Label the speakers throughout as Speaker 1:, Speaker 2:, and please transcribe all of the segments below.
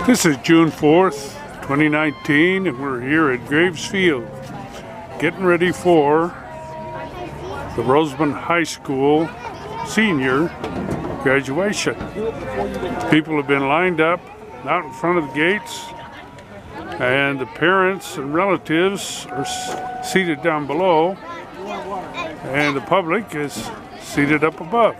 Speaker 1: This is June 4th, 2019, and we're here at Graves Field getting ready for the Rosamond High School senior graduation. People have been lined up out in front of the gates, and the parents and relatives are seated down below, and the public is seated up above.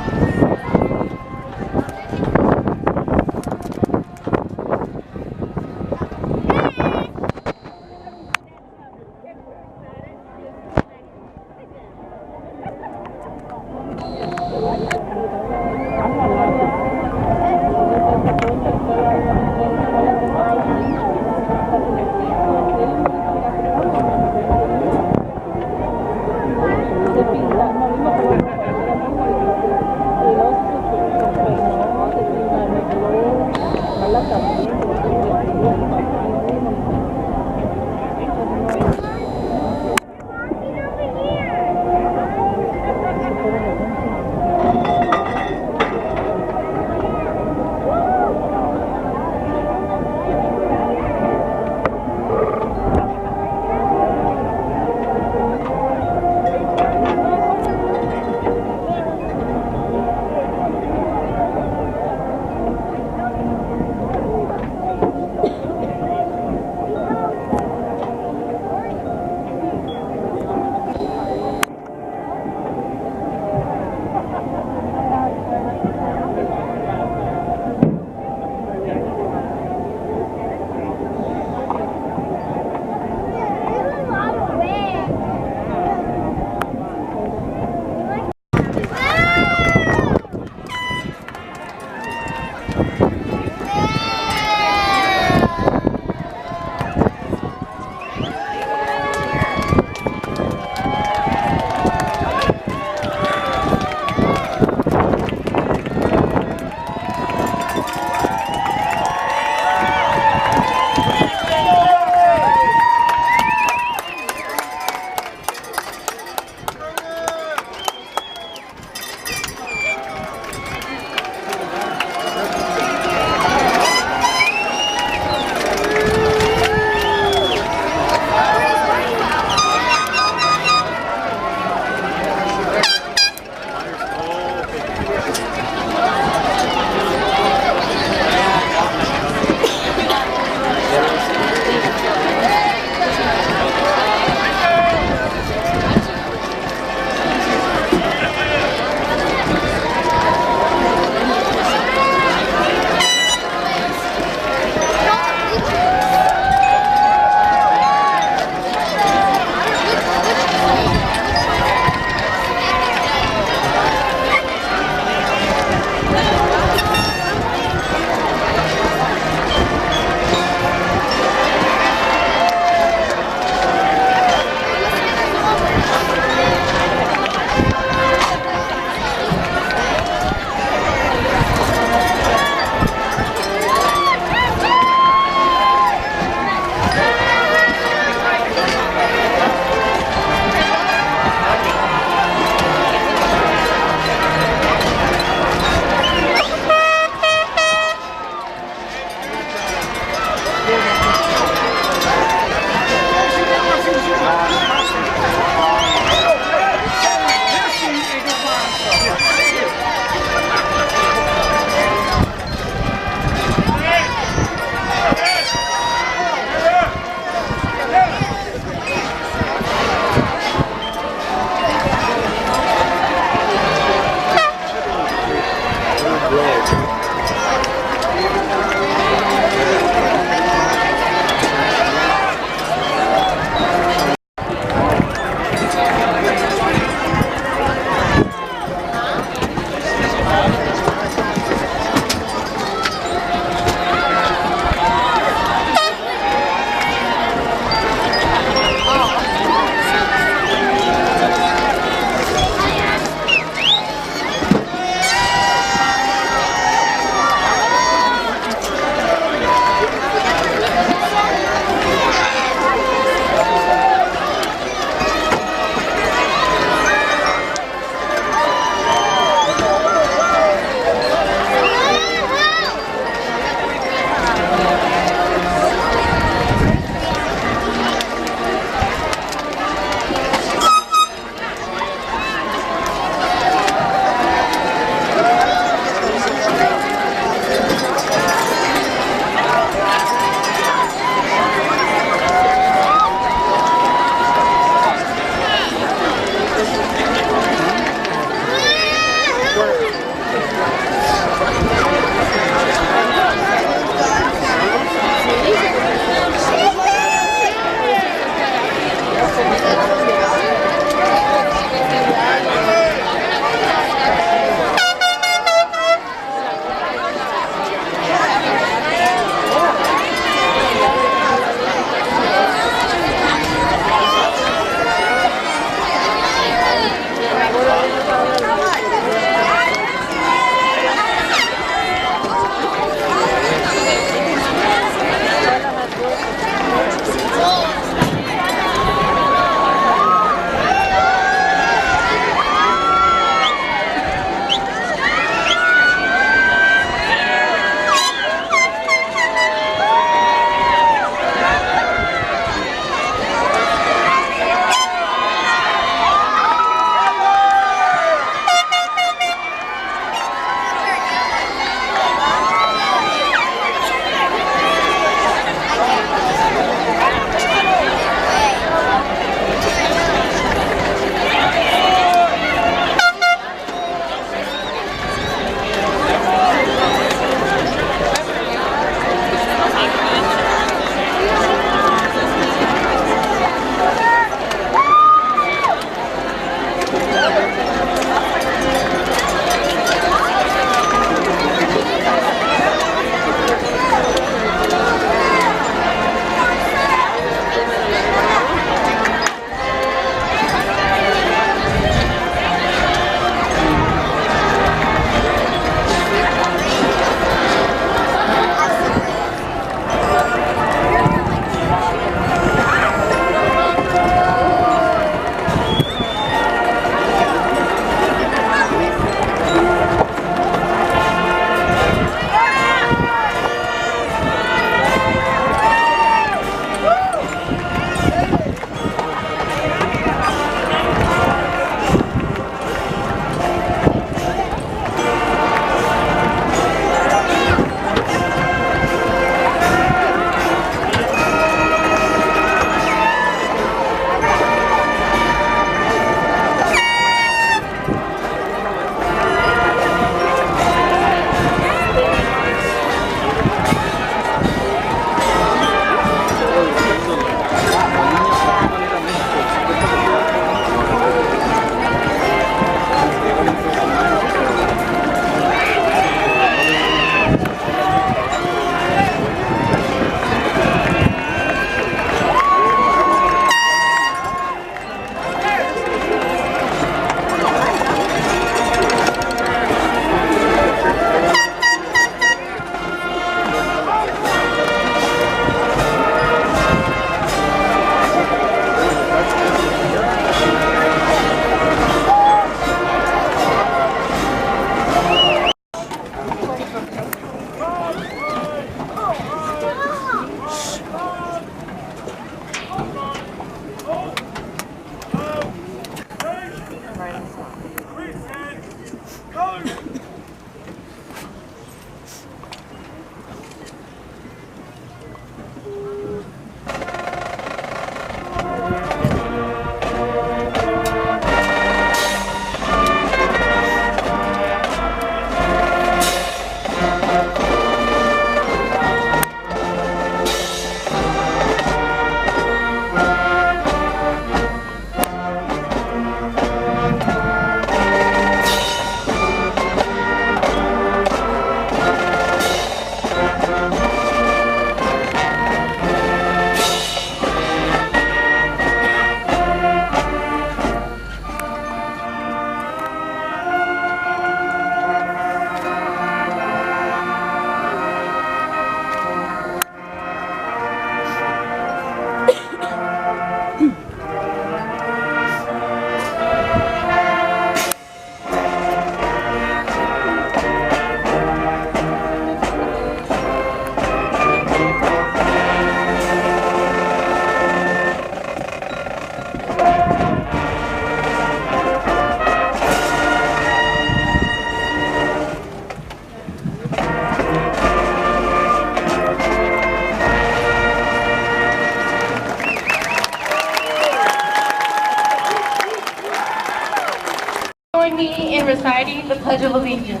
Speaker 2: join me in reciting the Pledge of Allegiance.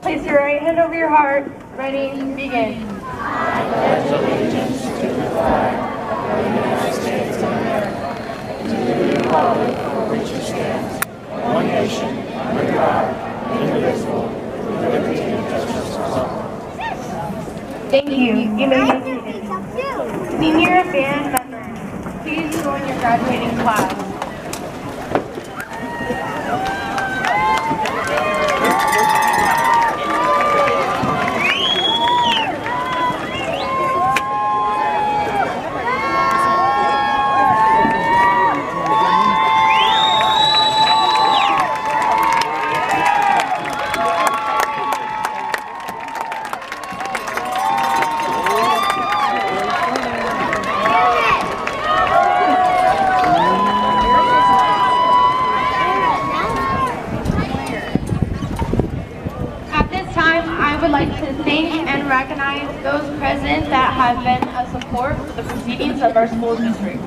Speaker 2: Place your right hand over your heart. Ready, begin.
Speaker 3: I pledge allegiance to the flag of the United States of America, and to the republic for which it stands, one nation, under God, indivisible, with liberty and justice for all.
Speaker 2: Thank you. You may be seated. Senior band members, please join your graduating class. Those present that have been a support for the proceedings of our school district.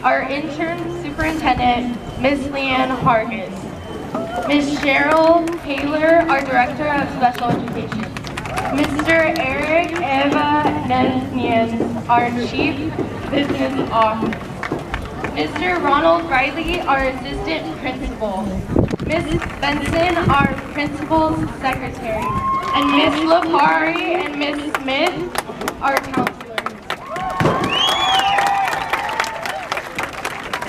Speaker 2: Our intern superintendent, Ms. Leanne Hargis. Ms. Cheryl Taylor, our director of special education. Mr. Eric Eva Nesnian, our chief business officer. Mr. Ronald Riley, our assistant principal. Ms. Benson, our principal's secretary. And Ms. Lapari and Ms. Smith, our counselors.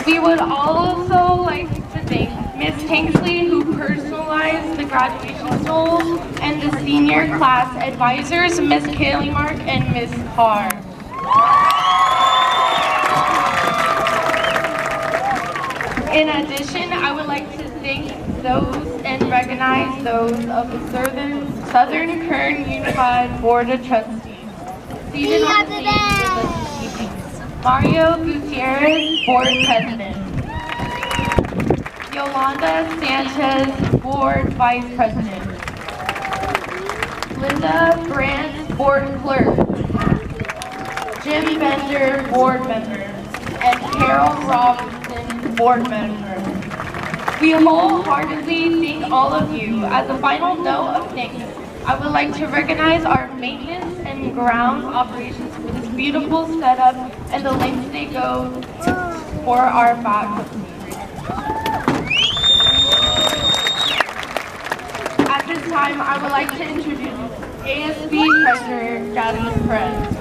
Speaker 2: We would also like to thank Ms. Tanksley, who personalized the graduation stoles, and the senior class advisors, Ms. Kaylee Mark and Ms. Carr. In addition, I would like to thank those and recognize those of the Southern Kern Unified Board of Trustees. Seated on the stage with us this evening, Mario Gutierrez, Board President. Yolanda Sanchez, Board Vice President. Linda Brandt, Board Clerk. Jim Bender, Board Member. And Carol Robinson, Board Member. We wholeheartedly thank all of you. As a final note of thanks, I would like to recognize our maintenance and grounds operations for this beautiful setup and the lengths they go for our faculty. At this time, I would like to introduce ASB Treasurer Jasmine Perez.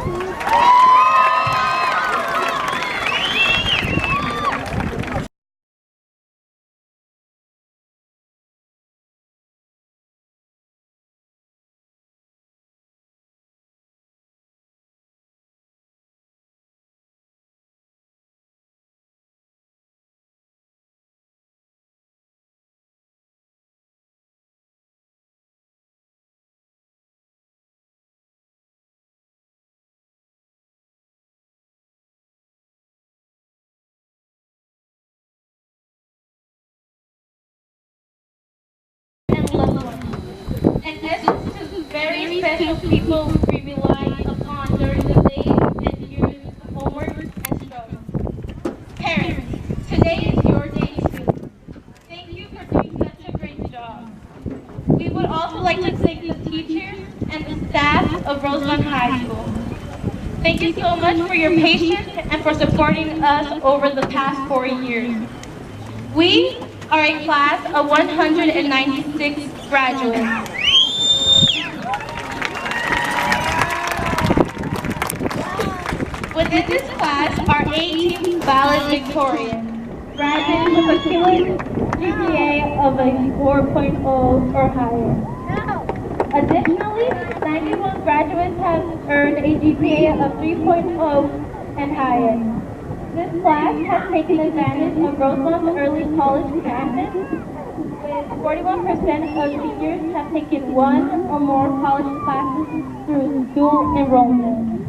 Speaker 2: And essence to very special people we rely upon during the day and years of homework and struggle. Parents, today is your day too. Thank you for doing such a great job. We would also like to thank the teachers and the staff of Rosamond High School. Thank you so much for your patience and for supporting us over the past 4 years. We are a class of 196 graduates. Within this class are 18 valedictorians, graduates with a cumulative GPA of a 4.0 or higher. Additionally, 91 graduates have earned a GPA of 3.0 and higher. This class has taken advantage of Rosamond's early college campus, with 41% of seniors have taken one or more college classes through dual enrollment.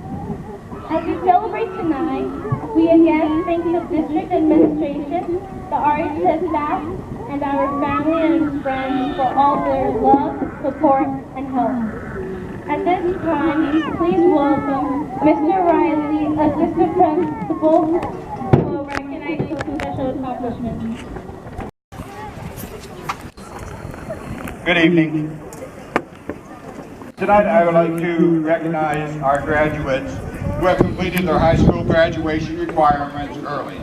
Speaker 2: As we celebrate tonight, we again thank the district administration, the RHS staff, and our family and friends for all their love, support, and help. At this time, please welcome Mr. Riley, Assistant Principal, who will recognize some special accomplishments. accomplishments.
Speaker 4: Good evening. Tonight I would like to recognize our graduates who have completed their high school graduation requirements early.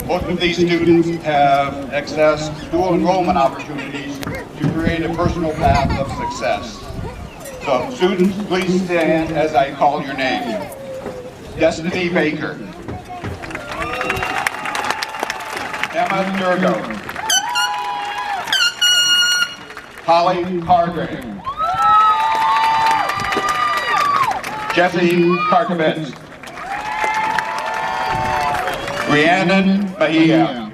Speaker 4: Most of these students have accessed dual enrollment opportunities to create a personal path of success. So students, please stand as I call your name. Destiny Baker. Emma Durgo. Holly Hargrave. Jesse Karkovitz. Rhiannon Bahia.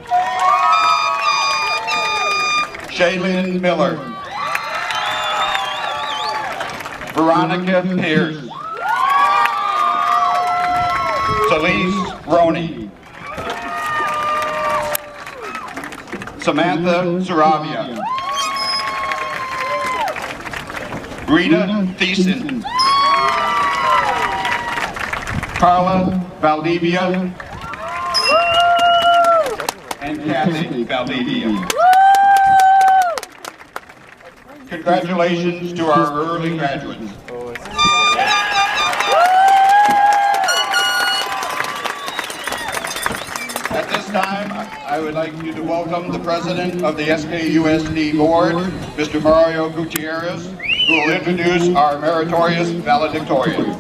Speaker 4: Shaylin Miller. Veronica Pierce. Celeste Roney. Samantha Saravia. Rita Thiessen. Carla Valdivia. And Kathy Valdivia. Congratulations to our early graduates. At this time, I would like you to welcome the president of the SKUSD board, Mr. Mario Gutierrez, who will introduce our meritorious valedictorian.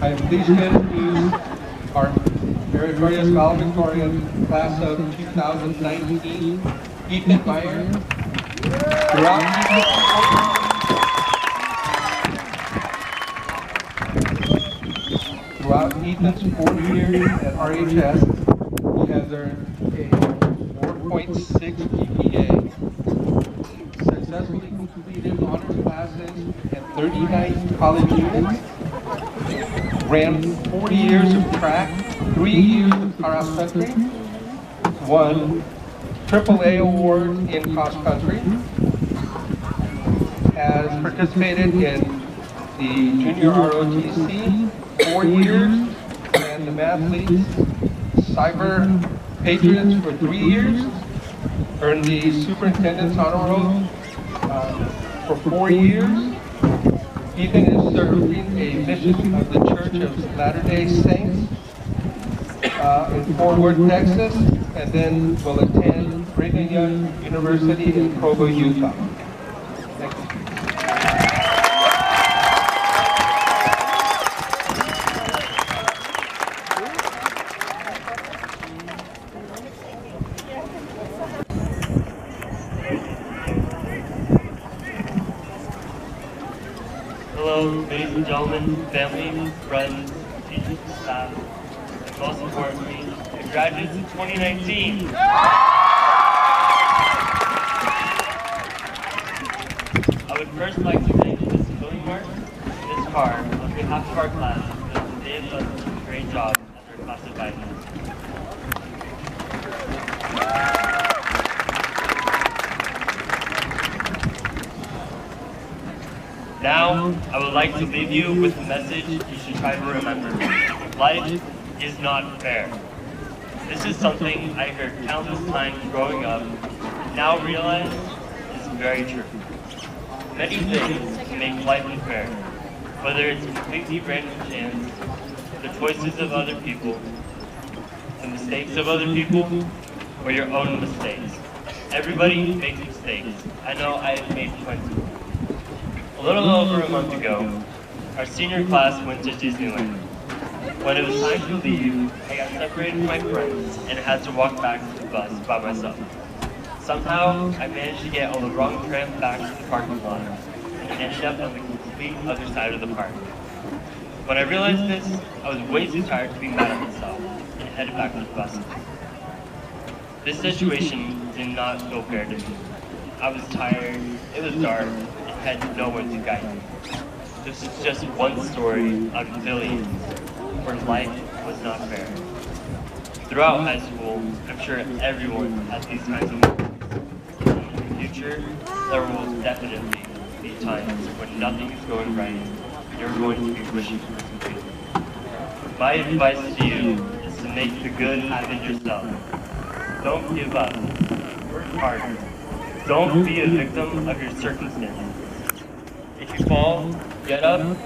Speaker 5: I am pleased to introduce our meritorious valedictorian class of 2019, Eethan Meyer. Throughout Eethan's 4 years at RHS, he has earned a 4.6 GPA, successfully completed honors classes and 39 college units, ran 40 years of track, 3 years of cross country, won AAA awards in cross country, has participated in the Junior ROTC 4 years, and the Math League's Cyber Patriots for 3 years, earned the Superintendent's Honor Roll for 4 years. Eethan is serving a mission of the Church of Latter-day Saints in Fort Worth, Texas, and then will attend Brigham Young University in Provo, Utah. Thank you.
Speaker 6: Hello, ladies and gentlemen, family, friends, teachers, staff, and most importantly, the graduates of 2019. I would first like to thank Ms. Billingmark and Ms. Carr on behalf of our class because they have done such a great job as our class advisors. Now, I would like to leave you with a message you should try to remember. Life is not fair. This is something I heard countless times growing up, and now realize is very true. Many things can make life unfair, whether it's completely random chance, the choices of other people, the mistakes of other people, or your own mistakes. Everybody makes mistakes. I know I have made plenty. A little over a month ago, our senior class went to Disneyland. When it was time to leave, I got separated from my friends and had to walk back to the bus by myself. Somehow, I managed to get on the wrong tram back to the parking lot and ended up on the complete other side of the park. When I realized this, I was way too tired to be mad at myself and headed back to the bus. This situation did not feel fair to me. I was tired, it was dark, and had no one to guide me. This is just one story of billions. where life was not fair. Throughout high school, I'm sure everyone has these kinds of moments. In the future, there will definitely be times when nothing is going right and you're going to be wishing for something. My advice to you is to make the good happen yourself. Don't give up. Work hard. Don't be a victim of your circumstances. If you fall, get up and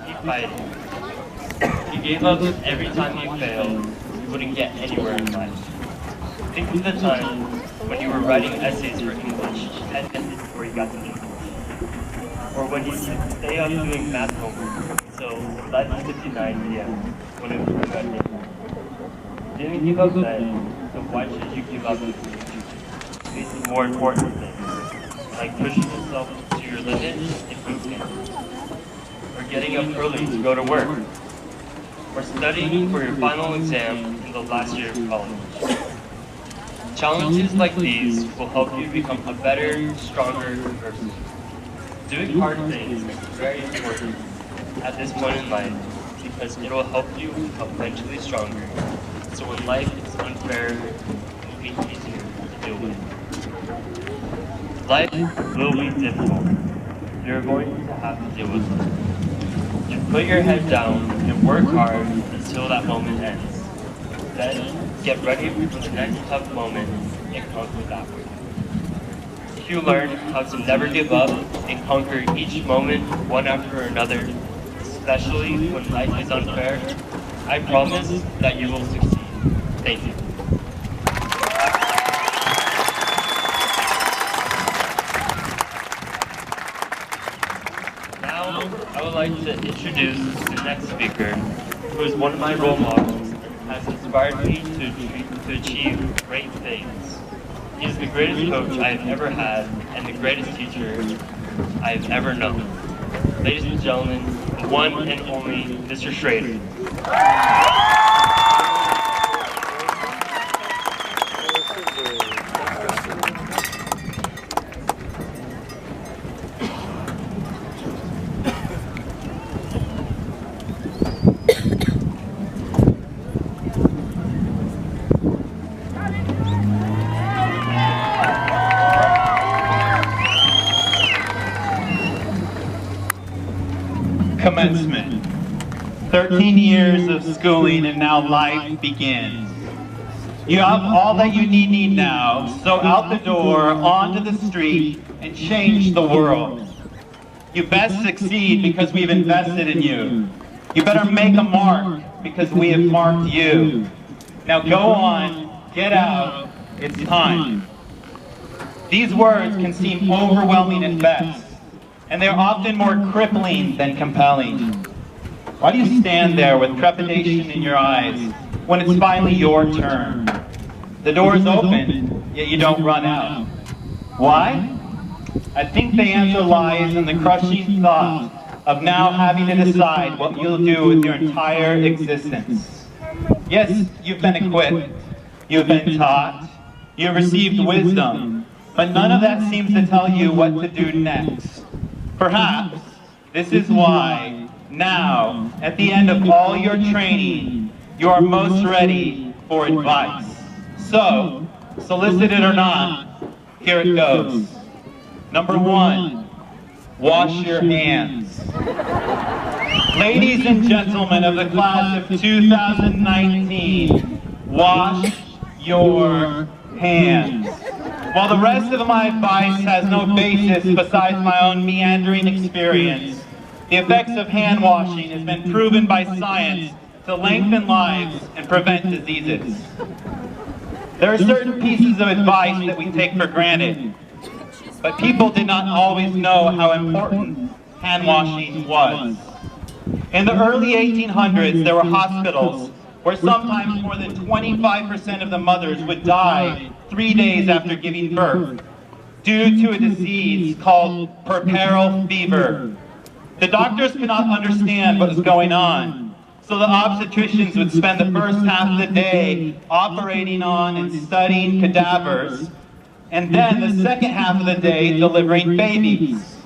Speaker 6: keep fighting. If you gave up every time you failed, you wouldn't get anywhere in life. Think of the time when you were writing essays for English 10 minutes before you got to English. Or when you stay up doing math homework until 11:59 p.m. when it was due at midnight. You didn't give up then, so why should you give up in the future? These more important things, like pushing yourself to your limit in boot camp, or getting up early to go to work, or studying for your final exam in the last year of college. Challenges like these will help you become a better, stronger person. Doing hard things is very important at this point in life because it will help you become mentally stronger. So when life is unfair, it will be easier to deal with. Life will be difficult. You're going to have to deal with it. You put your head down and work hard until that moment ends. Then get ready for the next tough moment and conquer that one. If you learn how to never give up and conquer each moment one after another, especially when life is unfair, I promise that you will succeed. Thank you. Now, I would like to introduce the next speaker, who is one of my role models and has inspired me to achieve great things. He is the greatest coach I have ever had and the greatest teacher I have ever known. Ladies and gentlemen, the one and only Mr. Schrader.
Speaker 7: Commencement. 13 years of schooling and now life begins. You have all that you need now, so out the door, onto the street, and change the world. You best succeed because we've invested in you. You better make a mark because we have marked you. Now go on, get out, it's time. These words can seem overwhelming at best, and they're often more crippling than compelling. Why do you stand there with trepidation in your eyes when it's finally your turn? The door is open, yet you don't run out. Why? I think the answer lies in the crushing thought of now having to decide what you'll do with your entire existence. Yes, you've been equipped, you've been taught, you've received wisdom, but none of that seems to tell you what to do next. Perhaps this is why now, at the end of all your training, you are most ready for advice. So, solicited or not, here it goes. Number 1, wash your hands. Ladies and gentlemen of the class of 2019, wash your hands. While the rest of my advice has no basis besides my own meandering experience, the effects of hand washing has been proven by science to lengthen lives and prevent diseases. There are certain pieces of advice that we take for granted, but people did not always know how important hand washing was. In the early 1800s, there were hospitals where sometimes more than 25% of the mothers would die 3 days after giving birth due to a disease called puerperal fever. The doctors could not understand what was going on, so the obstetricians would spend the first half of the day operating on and studying cadavers, and then the second half of the day delivering babies.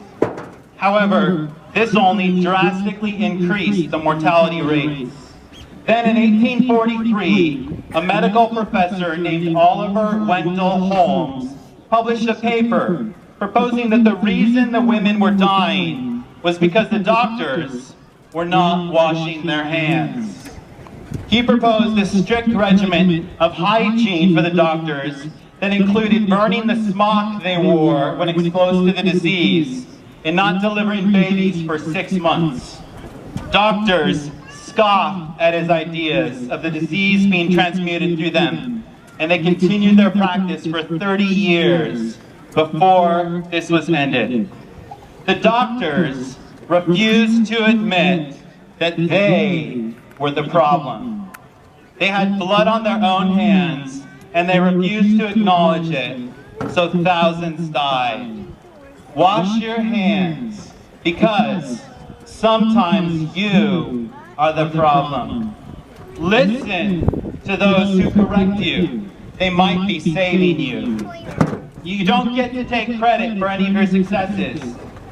Speaker 7: However, This only drastically increased the mortality rates. Then in 1843, a medical professor named Oliver Wendell Holmes published a paper proposing that the reason the women were dying was because the doctors were not washing their hands. He proposed a strict regimen of hygiene for the doctors that included burning the smock they wore when exposed to the disease and not delivering babies for 6 months. Doctors scoffed at his ideas of the disease being transmuted through them, and they continued their practice for 30 years before this was ended. The doctors refused to admit that they were the problem. They had blood on their own hands, and they refused to acknowledge it, so thousands died. Wash your hands, because sometimes you are the problem. Listen to those who correct you. They might be saving you. You don't get to take credit for any of your successes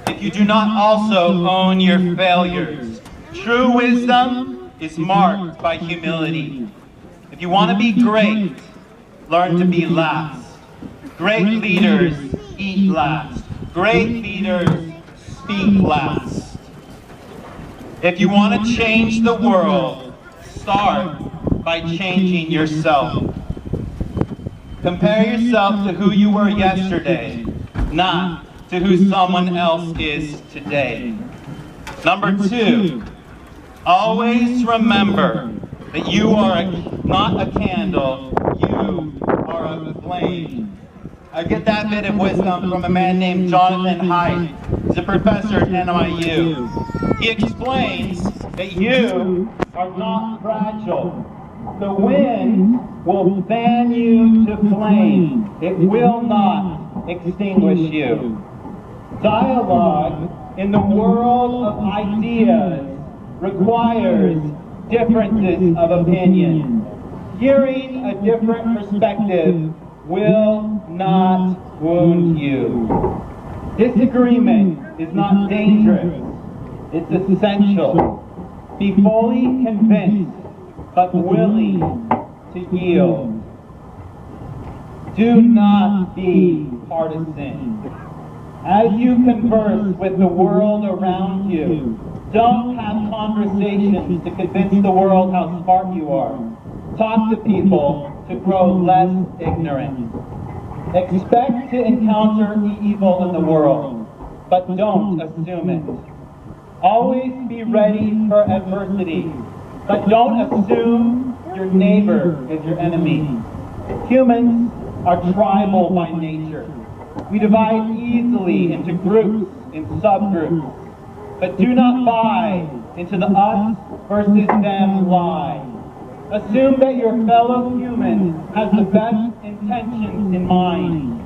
Speaker 7: if you do not also own your failures. True wisdom is marked by humility. If you want to be great, learn to be last. Great leaders eat last. Great leaders speak last. If you want to change the world, start by changing yourself. Compare yourself to who you were yesterday, not to who someone else is today. Number 2, always remember that you are not a candle, you are a flame. I get that bit of wisdom from a man named Jonathan Haidt. He's a professor at NYU. He explains that you are not fragile. The wind will fan you to flame. It will not extinguish you. Dialogue in the world of ideas requires differences of opinion. Hearing a different perspective will not wound you. Disagreement is not dangerous. It's essential. Be fully convinced, but willing to yield. Do not be partisan. As you converse with the world around you, don't have conversations to convince the world how smart you are. Talk to people to grow less ignorant. Expect to encounter evil in the world, but don't assume it. Always be ready for adversity, but don't assume your neighbor is your enemy. Humans are tribal by nature. We divide easily into groups and subgroups, but do not buy into the us versus them lie. Assume that your fellow human has the best intentions in mind.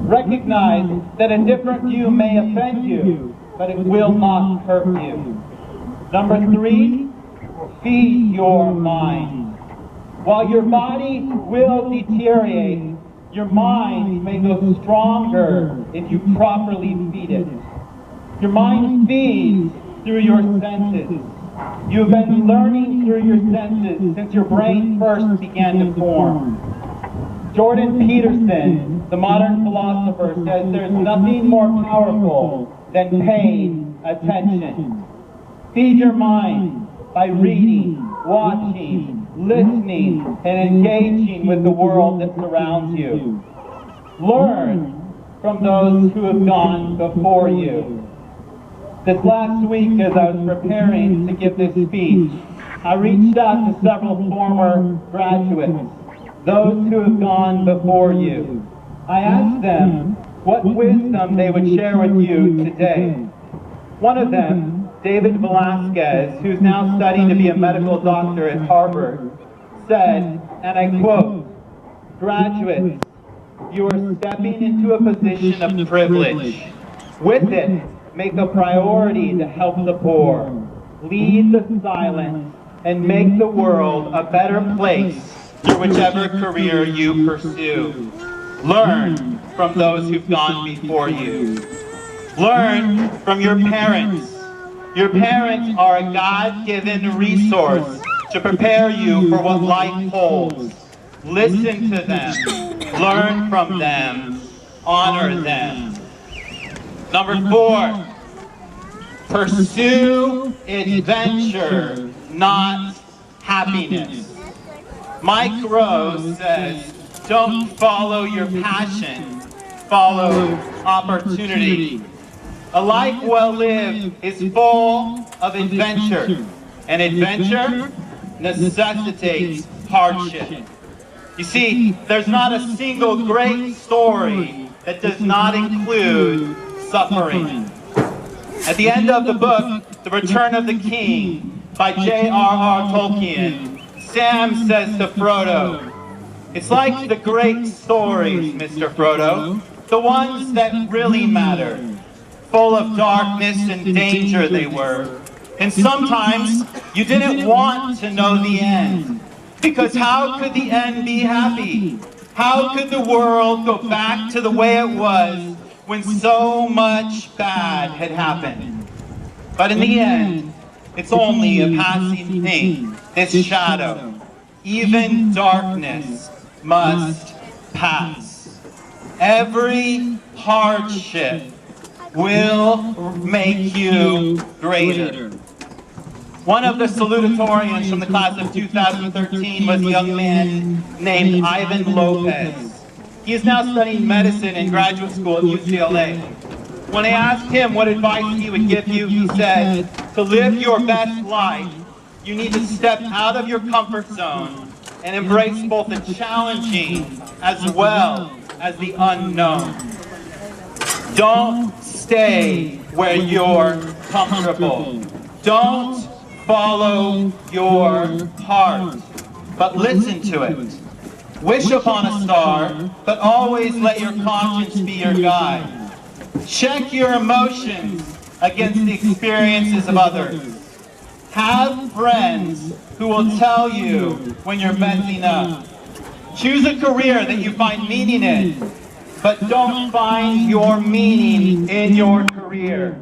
Speaker 7: Recognize that a different view may offend you, but it will not hurt you. Number 3, feed your mind. While your body will deteriorate, your mind may go stronger if you properly feed it. Your mind feeds through your senses. You've been learning through your senses since your brain first began to form. Jordan Peterson, the modern philosopher, says there's nothing more powerful than paying attention. Feed your mind by reading, watching, listening, and engaging with the world that surrounds you. Learn from those who have gone before you. This last week, as I was preparing to give this speech, I reached out to several former graduates, those who have gone before you. I asked them what wisdom they would share with you today. One of them, David Velasquez, who's now studying to be a medical doctor at Harvard, said, and I quote, "Graduates, you are stepping into a position of privilege. With it, make a priority to help the poor, lead the silent, and make the world a better place through whichever career you pursue. Learn from those who've gone before you. Learn from your parents, Your parents are a God-given resource to prepare you for what life holds. Listen to them, learn from them, honor them. Number 4, pursue adventure, not happiness. Mike Rose says, don't follow your passion, follow opportunity. A life well lived is full of adventure, and adventure necessitates hardship. You see, there's not a single great story that does not include suffering. At the end of the book, The Return of the King by J.R.R. Tolkien, Sam says to Frodo, it's like the great stories, Mr. Frodo, the ones that really matter. Full of darkness and danger they were. And sometimes you didn't want to know the end. Because how could the end be happy? How could the world go back to the way it was when so much bad had happened? But in the end, it's only a passing thing, this shadow. Even darkness must pass. Every hardship will make you greater. One of the salutatorians from the class of 2013 was a young man named Ivan Lopez. He is now studying medicine in graduate school at UCLA. When I asked him what advice he would give you, he said, to live your best life, you need to step out of your comfort zone and embrace both the challenging as well as the unknown. Don't stay where you're comfortable. Don't follow your heart, but listen to it. Wish upon a star, but always let your conscience be your guide. Check your emotions against the experiences of others. Have friends who will tell you when you're messing up. Choose a career that you find meaning in, but don't find your meaning in your career.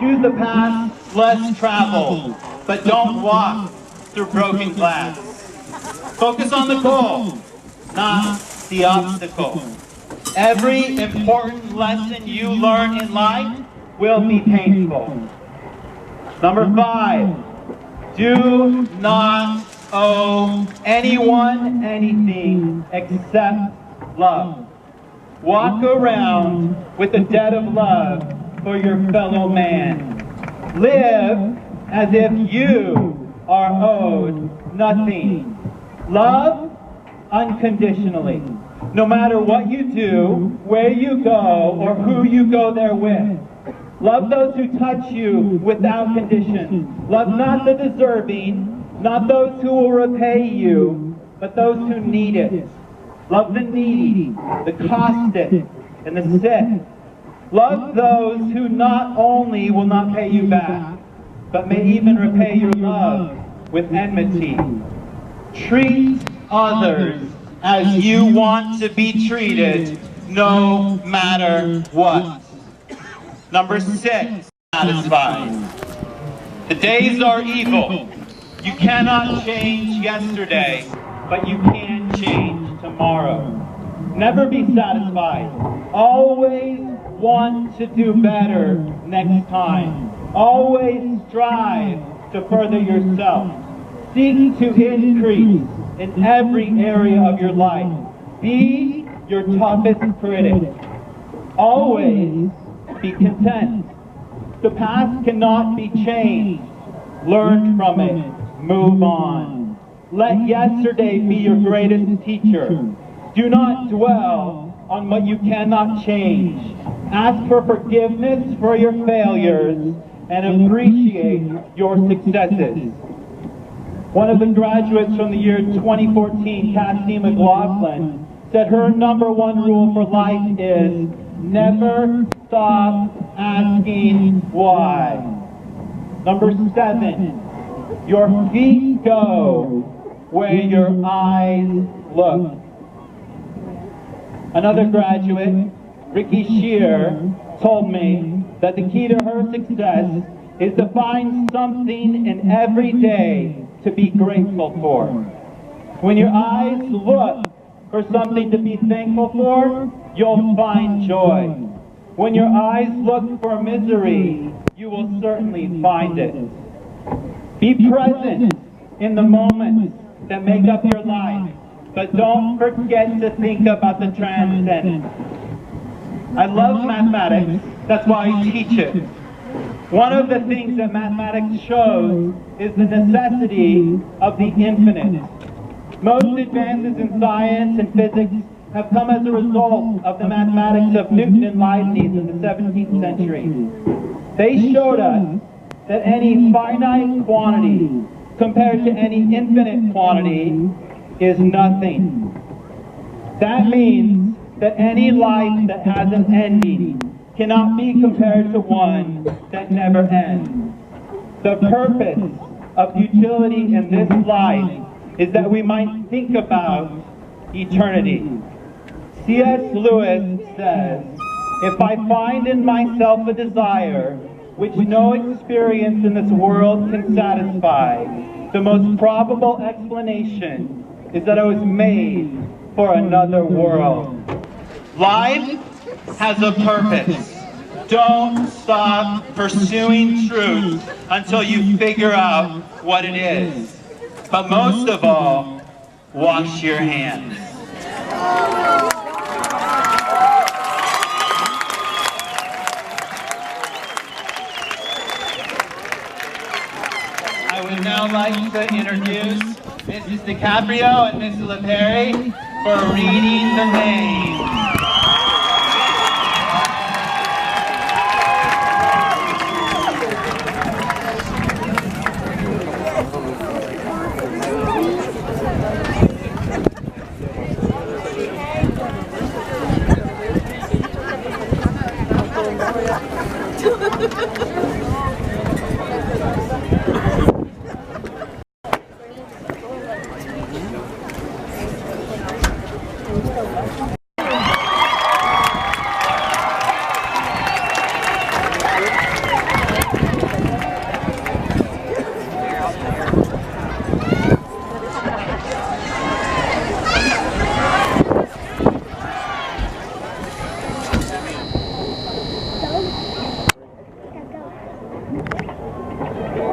Speaker 7: Choose the path less traveled, but don't walk through broken glass. Focus on the goal, not the obstacle. Every important lesson you learn in life will be painful. Number 5, do not owe anyone anything except love. Walk around with a debt of love for your fellow man. Live as if you are owed nothing. Love unconditionally. No matter what you do, where you go, or who you go there with. Love those who touch you without condition. Love not the deserving, not those who will repay you, but those who need it. Love the needy, the caustic, and the sick. Love those who not only will not pay you back, but may even repay your love with enmity. Treat others as you want to be treated, no matter what. Number 6, satisfied. The days are evil. You cannot change yesterday, but you can change tomorrow. Never be satisfied. Always want to do better next time. Always strive to further yourself. Seek to increase in every area of your life. Be your toughest critic. Always be content. The past cannot be changed. Learn from it. Move on. Let yesterday be your greatest teacher. Do not dwell on what you cannot change. Ask for forgiveness for your failures and appreciate your successes. One of the graduates from the year 2014, Cassie McLaughlin, said her #1 rule for life is never stop asking why. Number 7, your feet go where your eyes look. Another graduate, Ricky Shear, told me that the key to her success is to find something in every day to be grateful for. When your eyes look for something to be thankful for, you'll find joy. When your eyes look for misery, you will certainly find it. Be present in the moments that make up your life, but don't forget to think about the transcendent. I love mathematics, that's why I teach it. One of the things that mathematics shows is the necessity of the infinite. Most advances in science and physics have come as a result of the mathematics of Newton and Leibniz in the 17th century. They showed us that any finite quantity compared to any infinite quantity is nothing. That means that any life that has an ending cannot be compared to one that never ends. The purpose of utility in this life is that we might think about eternity. C.S. Lewis says, "If I find in myself a desire which no experience in this world can satisfy, the most probable explanation is that I was made for another world." Life has a purpose. Don't stop pursuing truth until you figure out what it is. But most of all, wash your hands. I would now like to introduce Mrs. DiCaprio and Mrs. LaPerry for reading the names.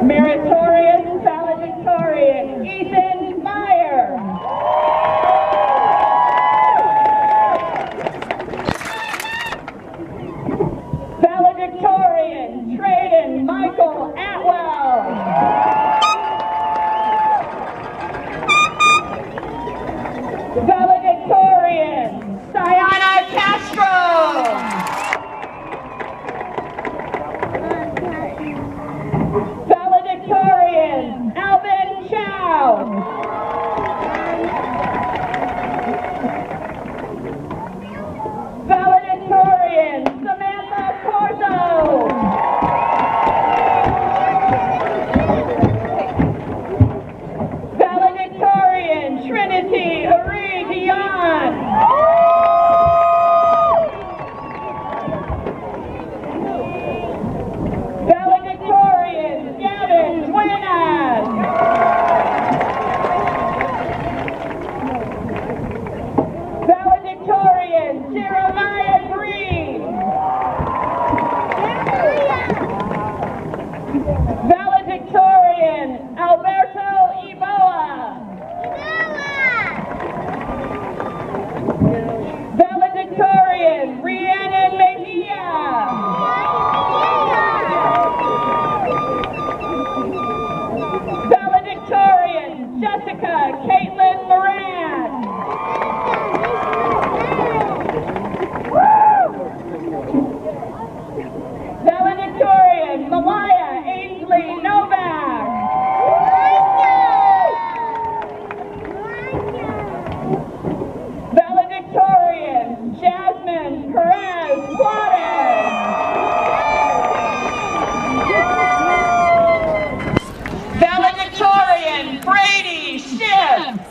Speaker 2: Meritorious Valedictorian, Eethan Meyer. Valedictorian, Trayden Michael Atwell. Valedictorian, Sayana Castro. Valedictorian, Alvin Chow. Valedictorian, Samantha Corso. Valedictorian, Trinity Ari Dion. Valedictorian, Gavin Duenas. Valedictorian, Jeremiah Green. Valedictorian, Alberto Iboa. Valedictorian, Rhiannon Mejia. Valedictorian, Jessica Caitlin Moran. Valedictorian, Malaya Ainsley Novak. Valedictorian, Jasmine Perez Juarez. Valedictorian, Brady Schiff.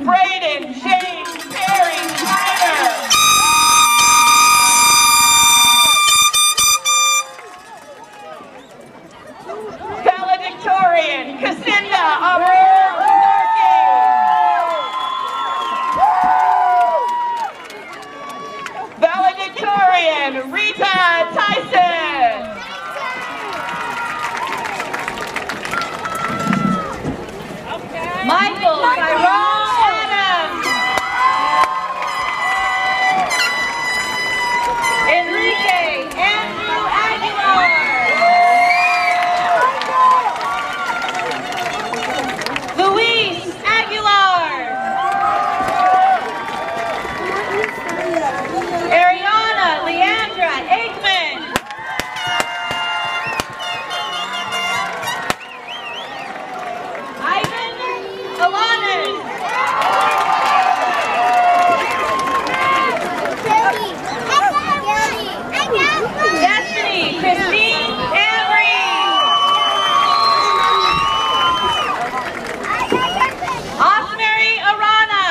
Speaker 8: Braden James Perry Snyder. Valedictorian Cassandra Aurora Lenarke. Valedictorian Rita Tyson. Michael Tyrone Adams. Enrique Andrew Aguilar. Luis Aguilar. Ariana Leandra Aikman. Ivan Alanis. Destiny Christine Emery. Osmary Arana.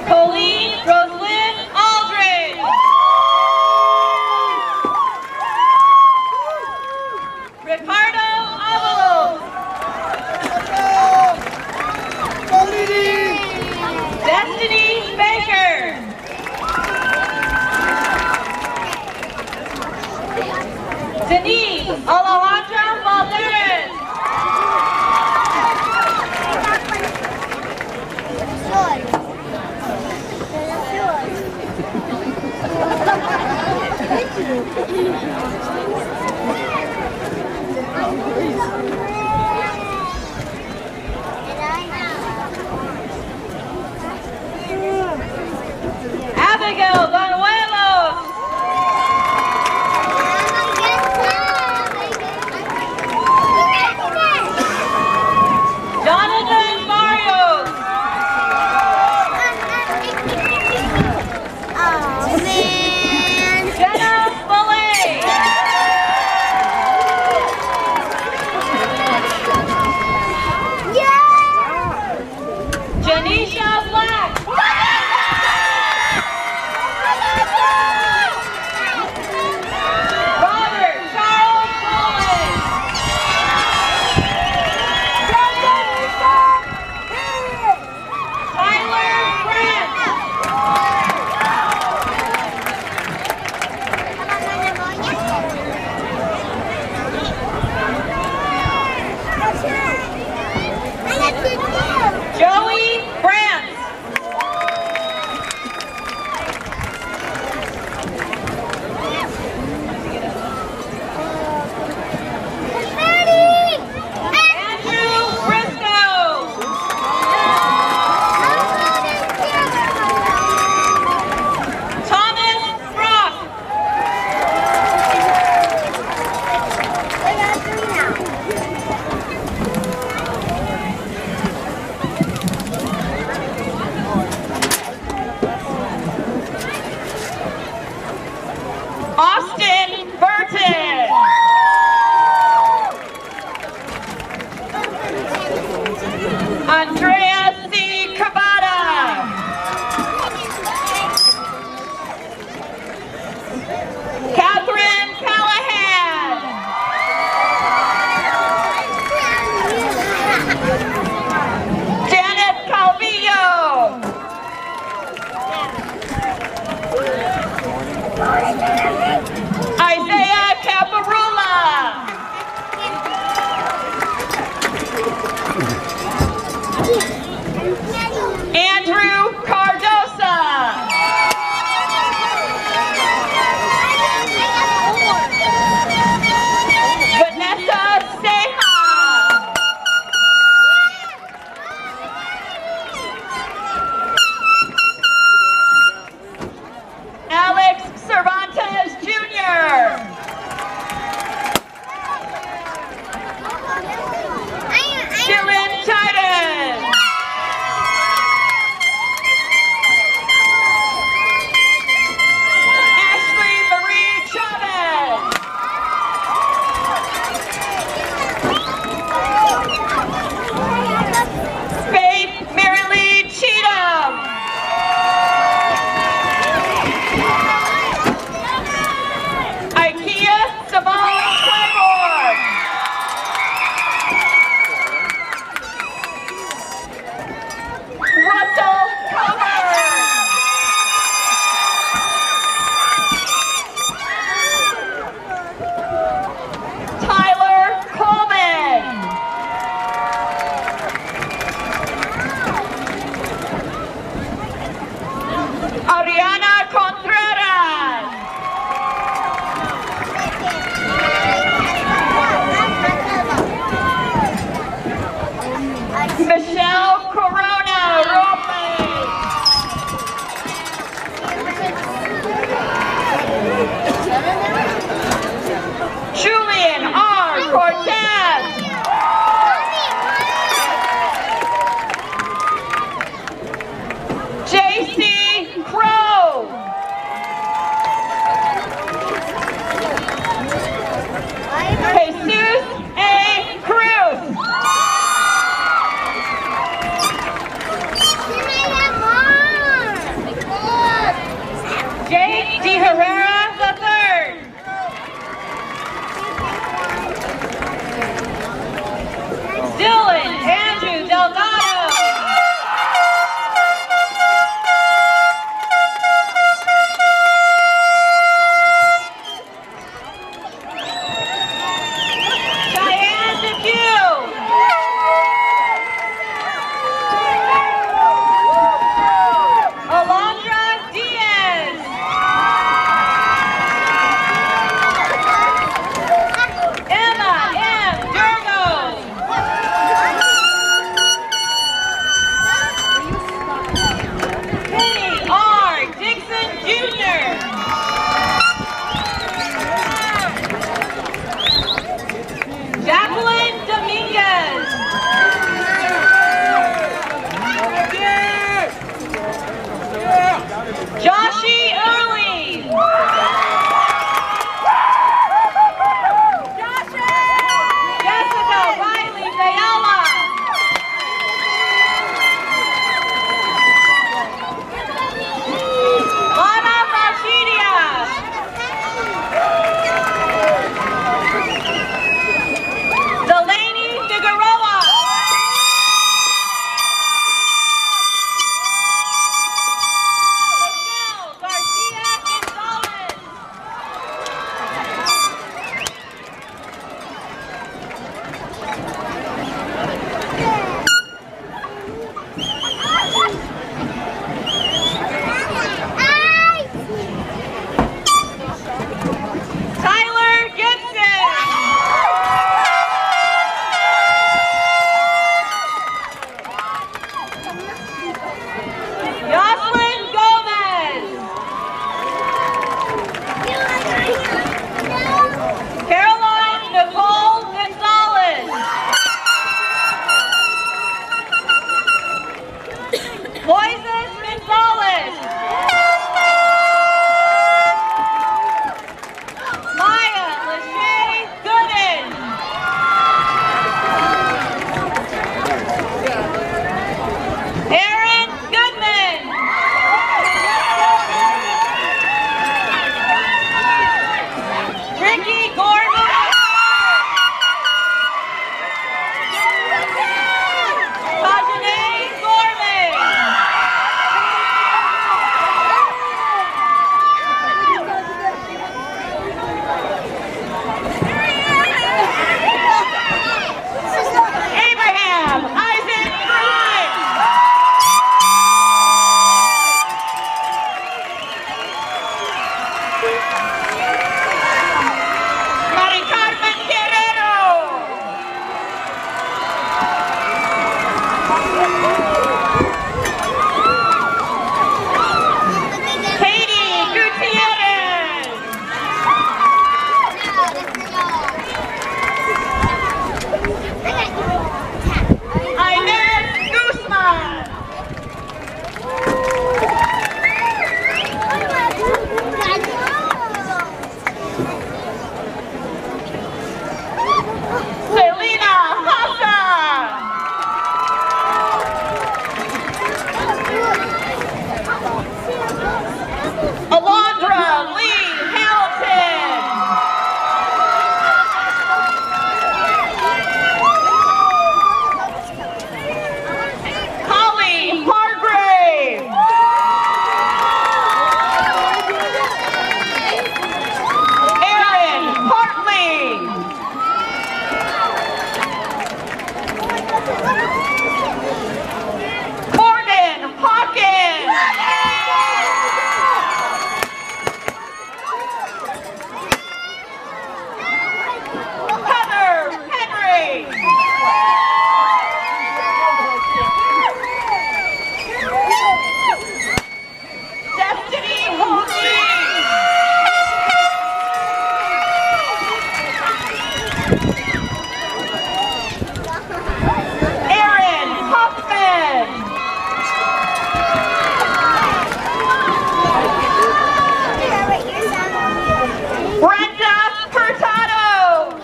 Speaker 8: Colleen Roslyn Aldridge. Ricardo Avalos. Destiny Baker. Denise Alejandra Valdez. Abigail Banuelos. Jonathan Barrios. Jenna Bollay. Janisha Black. Brenda Furtado.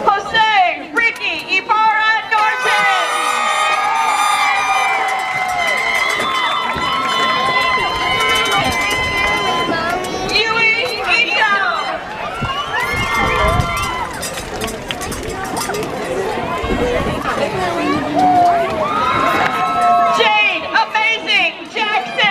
Speaker 8: Jose Ricky Ibarra Norton. Yui Ito. Jade Amazing Jackson.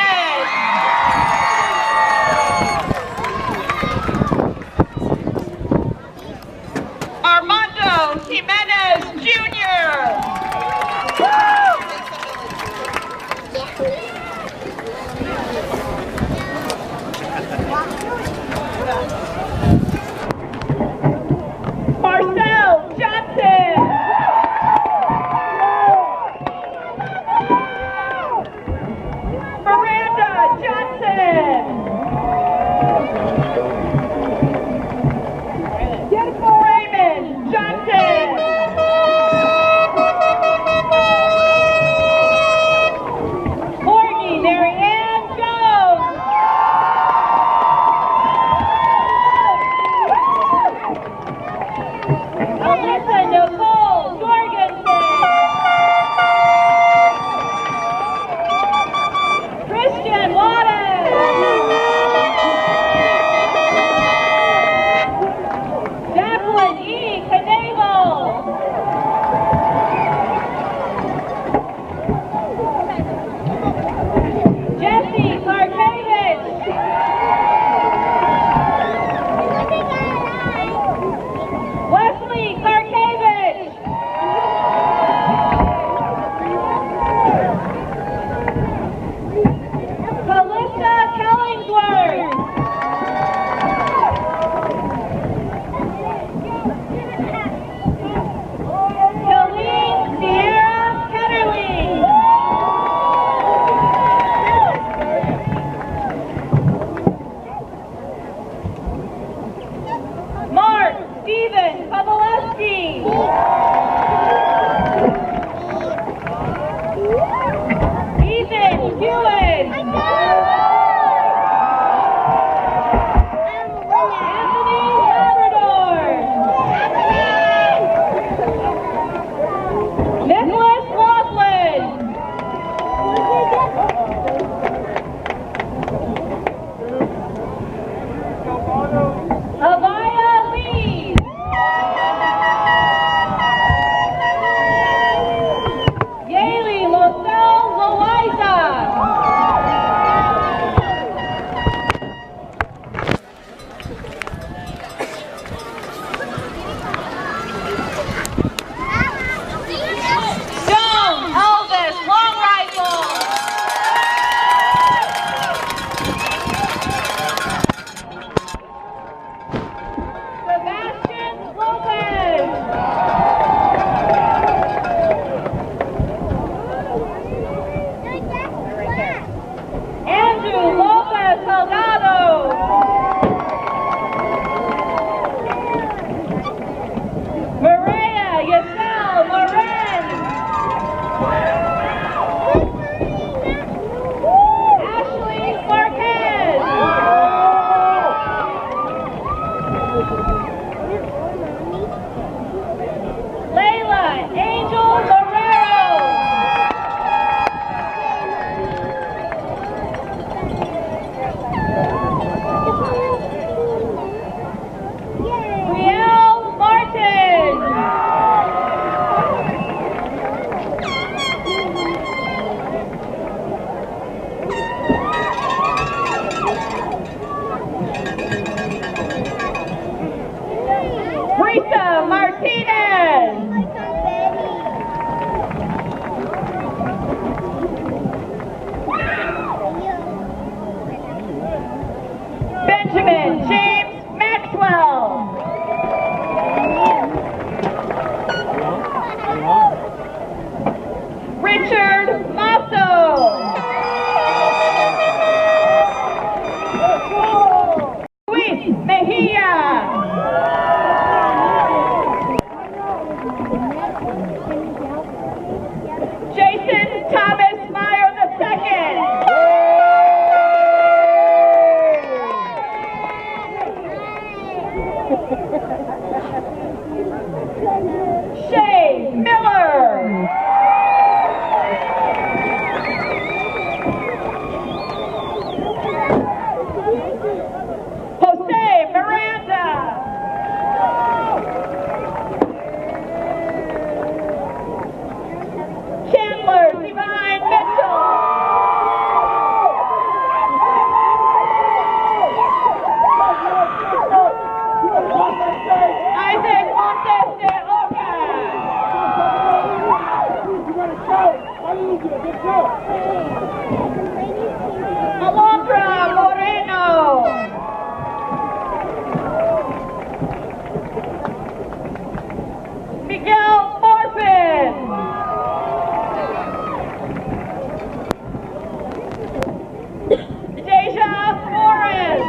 Speaker 8: Deja Flores.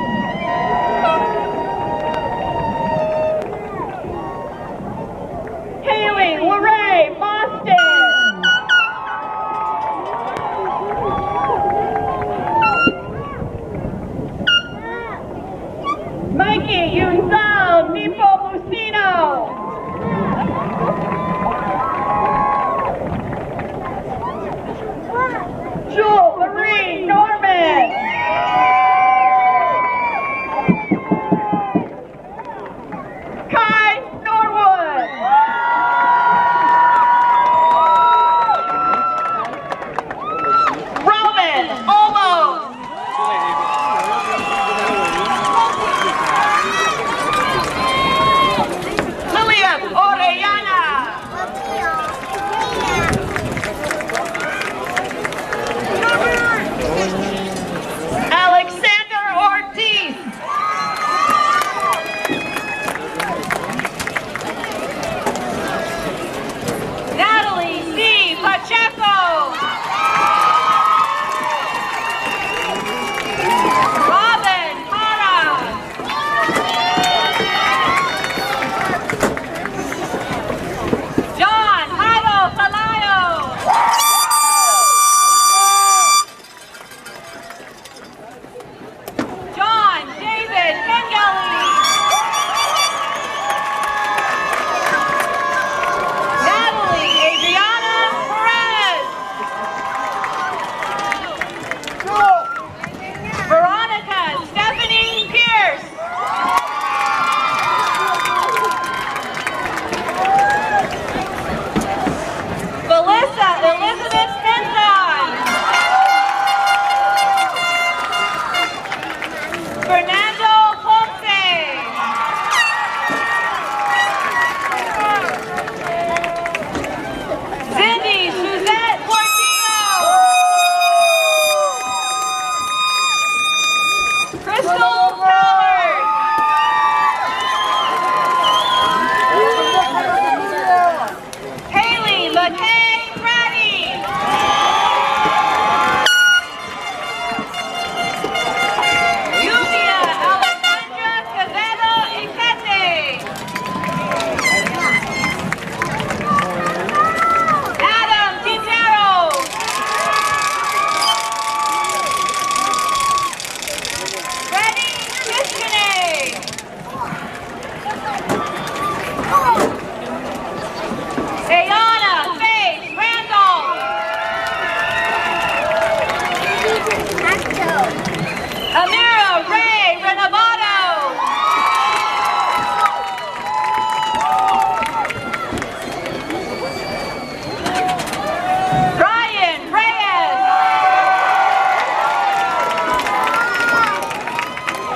Speaker 8: Haley Lorraine Boston. Mikey Yunzal Nipo Lucino. Jewel Marie Norman. Kai Norwood. Roman Olmos. Lilian Orellana. Alexander Ortiz. Natalie C. Pacheco. Robin Hara. John Jairo Palayo. John David Kengeli. Natalie Adriana Perez. Veronica Stephanie Pierce. Melissa Elizabeth Henson. Fernando Ponce. Cindy Suzette Portillo. Crystal Howard. Haley McKay Brady. Yulia Alexandra Quevedo Ikete. Adam Quintero. Freddie Kiskine. Ayana Faith Randolph. Amira Ray Renovato. Brian Reyes.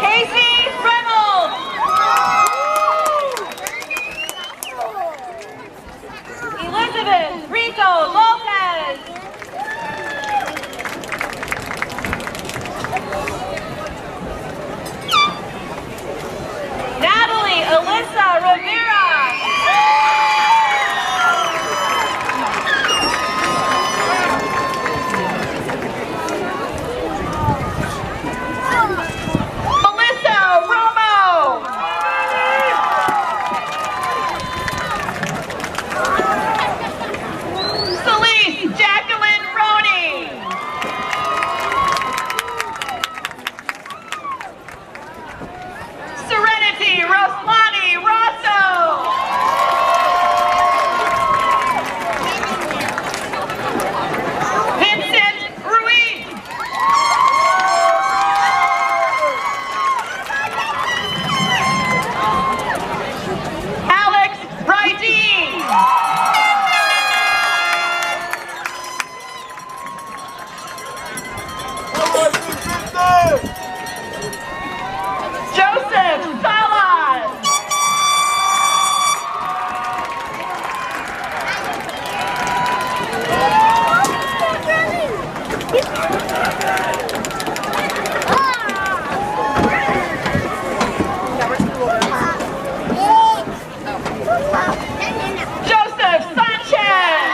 Speaker 8: Casey Reynolds. Elizabeth Rico Lopez. Natalie Alyssa Rivera. Melissa Romo. Celeste Jacqueline Roney. Serenity Roslani Rosso. Vincent Ruiz. Alex Rydeen. Joseph Salas. Joseph Sanchez.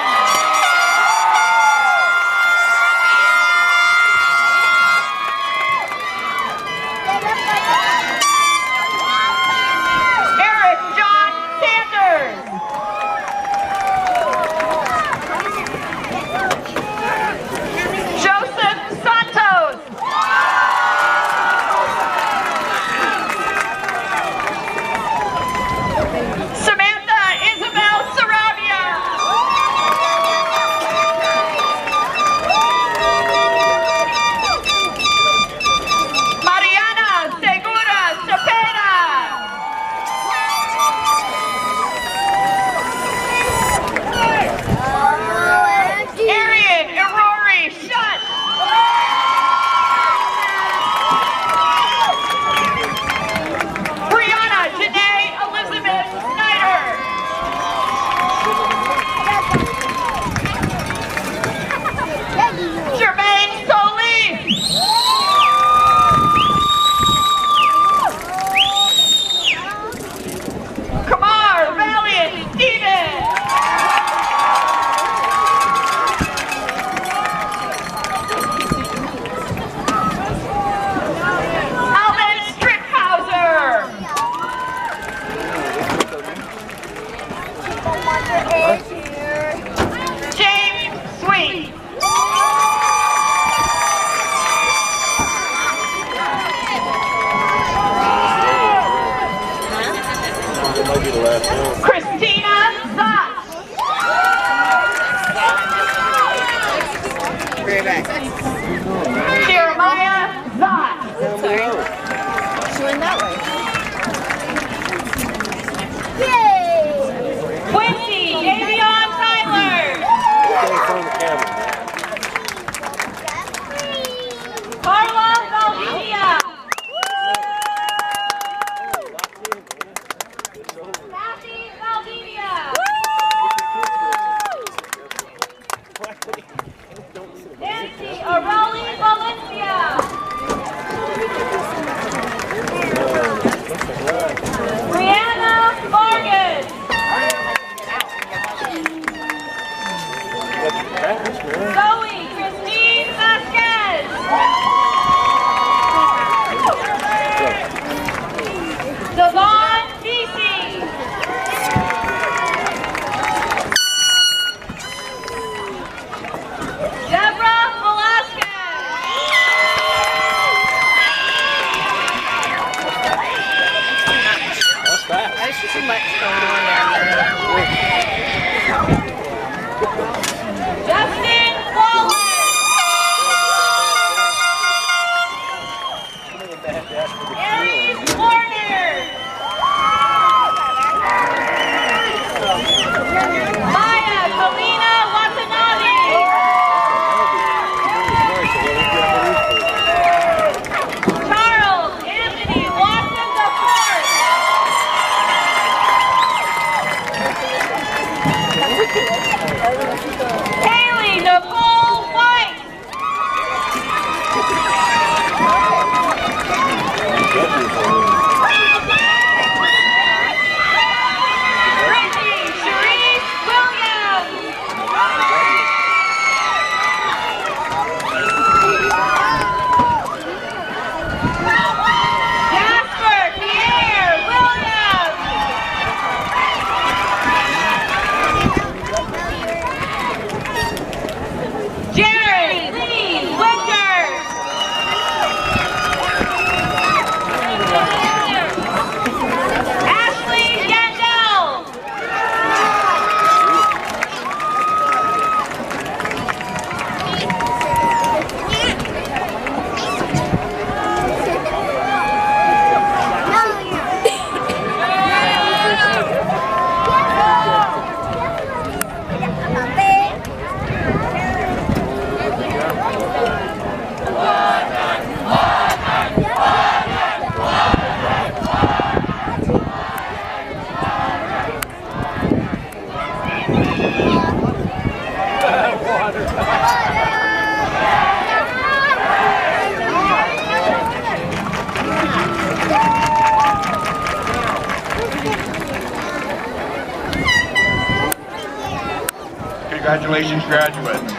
Speaker 4: Congratulations, graduates.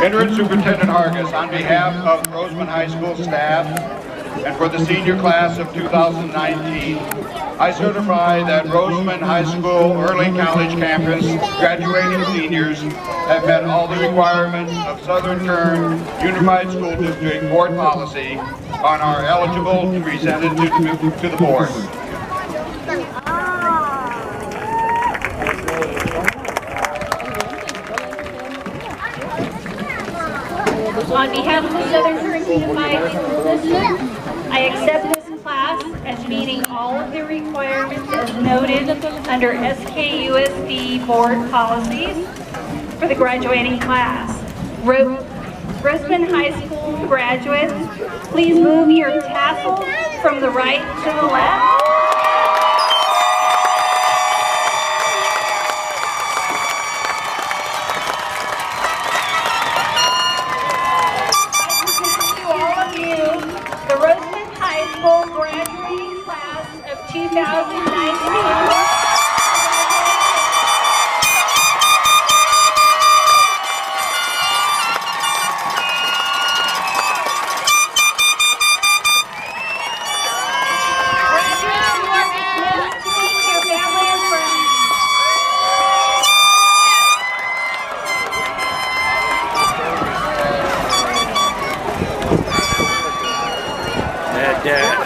Speaker 4: Interim Superintendent Hargis, on behalf of Rosamond High School staff and for the senior class of 2019, I certify that Rosamond High School Early College Campus graduating seniors have met all the requirements of Southern Kern Unified School District Board policy and are eligible to be presented to the board.
Speaker 2: On behalf of the Southern Kern Unified School District, I accept this class as meeting all of the requirements as noted under SKUSD board policies for the graduating class. Rosamond High School graduates, please move your tassels from the right to the left. The Rosamond High School graduating class of 2019.
Speaker 3: Dad.